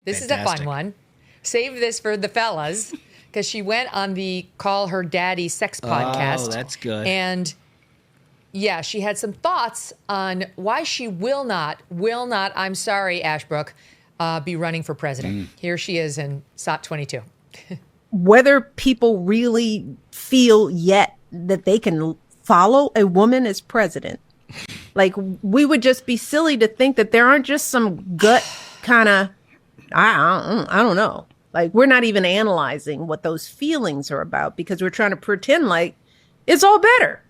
This is a fun one. Save this for the fellas, because she went on the Call Her Daddy sex podcast. Oh, that's good. And yeah, she had some thoughts on why she will not, I'm sorry, Ashbrook, be running for president. Here she is in SOT 22. Whether people really feel yet that they can follow a woman as president. Like, we would just be silly to think that there aren't just some gut kind of, I don't know. Like, we're not even analyzing what those feelings are about because we're trying to pretend like it's all better.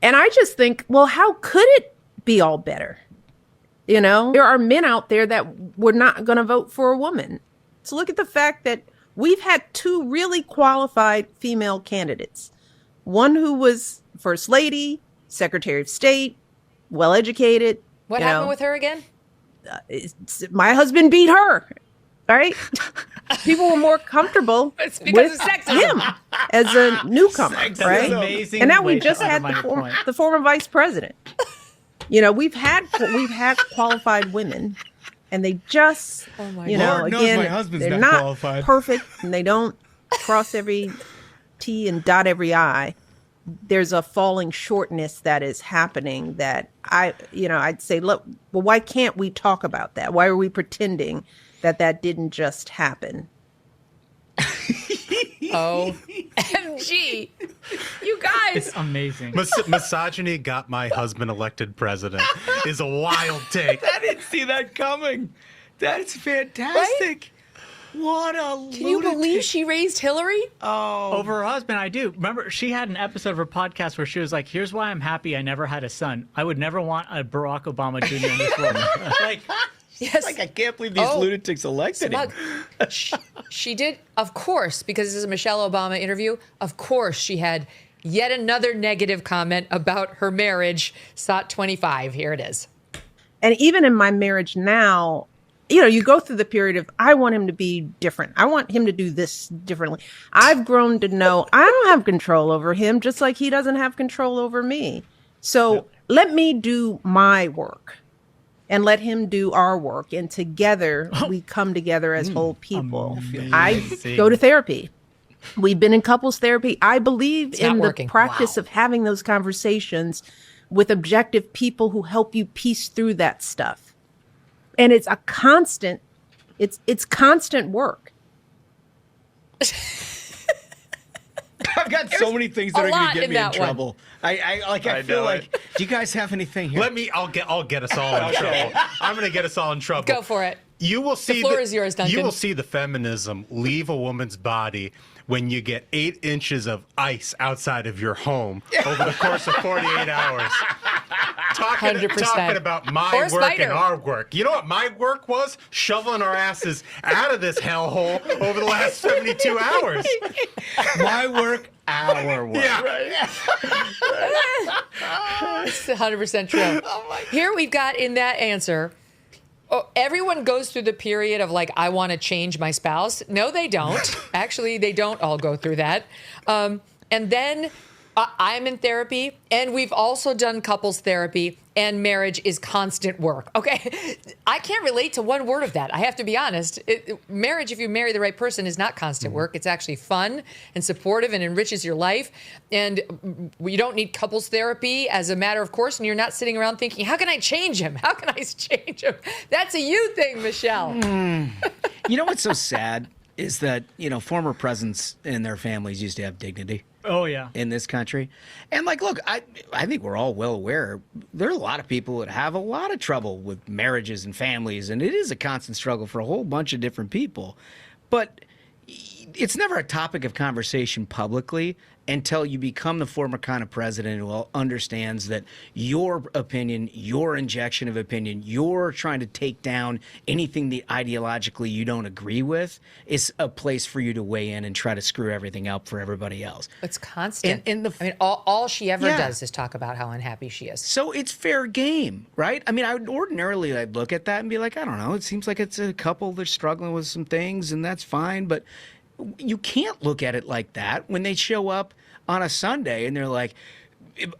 And I just think, well, how could it be all better? You know, there are men out there that were not going to vote for a woman. So look at the fact that we've had two really qualified female candidates. One who was First Lady, Secretary of State, well-educated. What happened with her again? My husband beat her, right? People were more comfortable with him as a newcomer, right? Amazing. And now we just had the former vice president. You know, we've had qualified women, and they just, you know, Lord again, knows my husband's they're not not qualified. perfect, and they don't cross every T and dot every I. There's a falling shortness that is happening that I'd say, look, well, why can't we talk about that? Why are we pretending that didn't just happen? OMG. You guys. It's amazing. Misogyny got my husband elected president is a wild take. I didn't see that coming. That's fantastic. Right? What a lunatic. Can you believe she raised Hillary? Oh. Over her husband, I do. Remember, she had an episode of her podcast where she was like, here's why I'm happy I never had a son. I would never want a Barack Obama Jr. in this world. Like, Yes. Like, I can't believe these lunatics elected him. She did, of course, because this is a Michelle Obama interview, of course she had yet another negative comment about her marriage, SOT 25. Here it is. And even in my marriage now, you know, you go through the period of, I want him to be different. I want him to do this differently. I've grown to know I don't have control over him, just like he doesn't have control over me. So let me do my work and let him do our work. And together we come together as whole people. I go to therapy. We've been in couples therapy. I believe in the practice of having those conversations with objective people who help you piece through that stuff. And it's a constant, it's constant work. I've got so many things that are going to get me in trouble. I feel like, do you guys have anything here? I'll get us all in trouble. I'm going to get us all in trouble. Go for it. You will see the floor is yours, Duncan. You will see the feminism leave a woman's body when you get 8 inches of ice outside of your home over the course of 48 hours. Talking about my work and our work. You know what my work was? Shoveling our asses out of this hellhole over the last 72 hours. My work, our work. Yeah. It's 100% true. Here we've got in that answer, everyone goes through the period of like, I want to change my spouse. No, they don't. Actually, they don't all go through that. And then I'm in therapy, and we've also done couples therapy, and marriage is constant work. Okay, I can't relate to one word of that. I have to be honest. Marriage, if you marry the right person, is not constant work. It's actually fun and supportive and enriches your life. And you don't need couples therapy as a matter of course, and you're not sitting around thinking, how can I change him? How can I change him? That's a you thing, Michelle. You know what's so sad is that, you know, former presidents and their families used to have dignity. Oh, yeah. In this country. And like, look, I think we're all well aware there are a lot of people that have a lot of trouble with marriages and families, and it is a constant struggle for a whole bunch of different people. But it's never a topic of conversation publicly until you become the former kind of president who understands that your opinion, your injection of opinion, you're trying to take down anything that ideologically you don't agree with is a place for you to weigh in and try to screw everything up for everybody else. It's constant. I mean, all she ever does is talk about how unhappy she is. So it's fair game, right? I mean, I would ordinarily I'd look at that and be like, I don't know, it seems like it's a couple that's struggling with some things, and that's fine, but you can't look at it like that when they show up on a Sunday and they're like,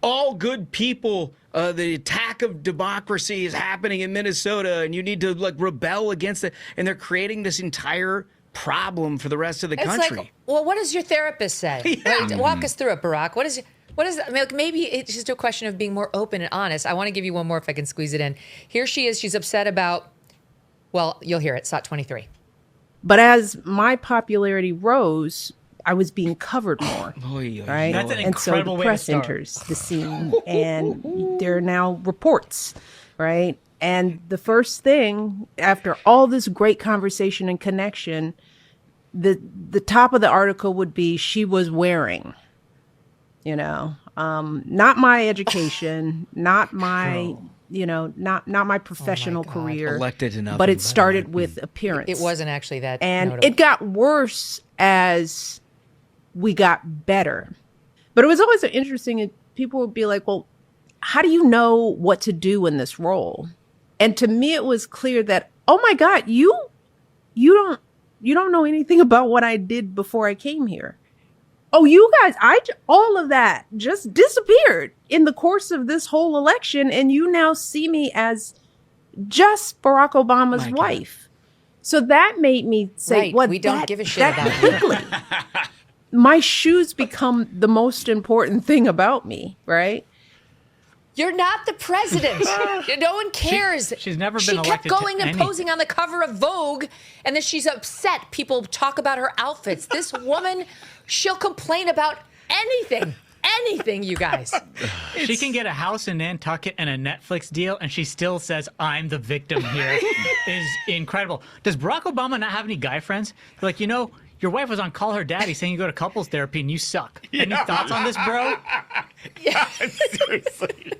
all good people the attack of democracy is happening in Minnesota, and you need to like rebel against it. And they're creating this entire problem for the rest of the country. Like, well, what does your therapist say? Like, walk us through it, Barack. What is I mean, like, maybe it's just a question of being more open and honest. I want to give you one more if I can squeeze it in. Here she is. She's upset about, well, you'll hear it, SOT 23. But as my popularity rose, I was being covered more, right? That's an and so the incredible way press to start. enters the scene, and there are now reports, right? And the first thing, after all this great conversation and connection, the top of the article would be, she was wearing, not my education, not my, not my professional career, elected to nothing, but it started with appearance. It wasn't actually that And notable. it got worse as we got better. But it was always interesting. People would be like, well, how do you know what to do in this role? And to me, it was clear that, oh my God, you don't know anything about what I did before I came here. Oh, you guys, all of that just disappeared in the course of this whole election. And you now see me as just Barack Obama's wife. So that made me say, right. what? We don't give a shit about you. My shoes become the most important thing about me, right? You're not the president. No one cares. She's never been She kept elected to going and anything. posing on the cover of Vogue, and then she's upset. People talk about her outfits. This woman, she'll complain about anything. Anything, you guys. She can get a house in Nantucket and a Netflix deal, and she still says, I'm the victim here. Is incredible. Does Barack Obama not have any guy friends? They're like, your wife was on Call Her Daddy saying you go to couples therapy and you suck. Any thoughts on this, bro? Yeah, seriously.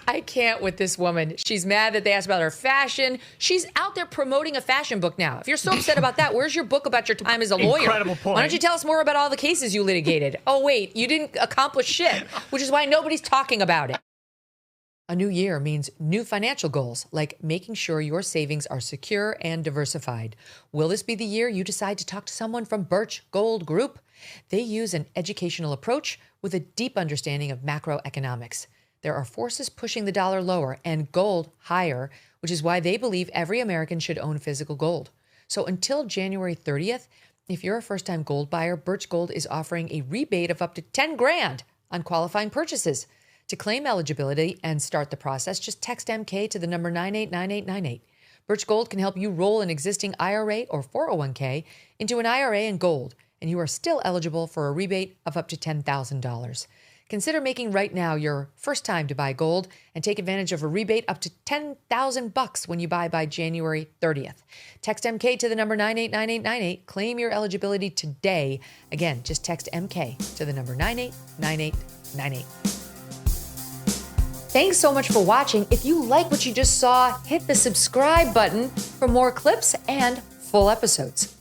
I can't with this woman. She's mad that they asked about her fashion. She's out there promoting a fashion book now. If you're so upset about that, where's your book about your time as a lawyer? Incredible point. Why don't you tell us more about all the cases you litigated? Oh, wait, you didn't accomplish shit, which is why nobody's talking about it. A new year means new financial goals, like making sure your savings are secure and diversified. Will this be the year you decide to talk to someone from Birch Gold Group? They use an educational approach with a deep understanding of macroeconomics. There are forces pushing the dollar lower and gold higher, which is why they believe every American should own physical gold. So until January 30th, if you're a first-time gold buyer, Birch Gold is offering a rebate of up to $10,000 on qualifying purchases. To claim eligibility and start the process, just text MK to the number 989898. Birch Gold can help you roll an existing IRA or 401k into an IRA in gold, and you are still eligible for a rebate of up to $10,000. Consider making right now your first time to buy gold and take advantage of a rebate up to $10,000 when you buy by January 30th. Text MK to the number 989898. Claim your eligibility today. Again, just text MK to the number 989898. Thanks so much for watching. If you like what you just saw, hit the subscribe button for more clips and full episodes.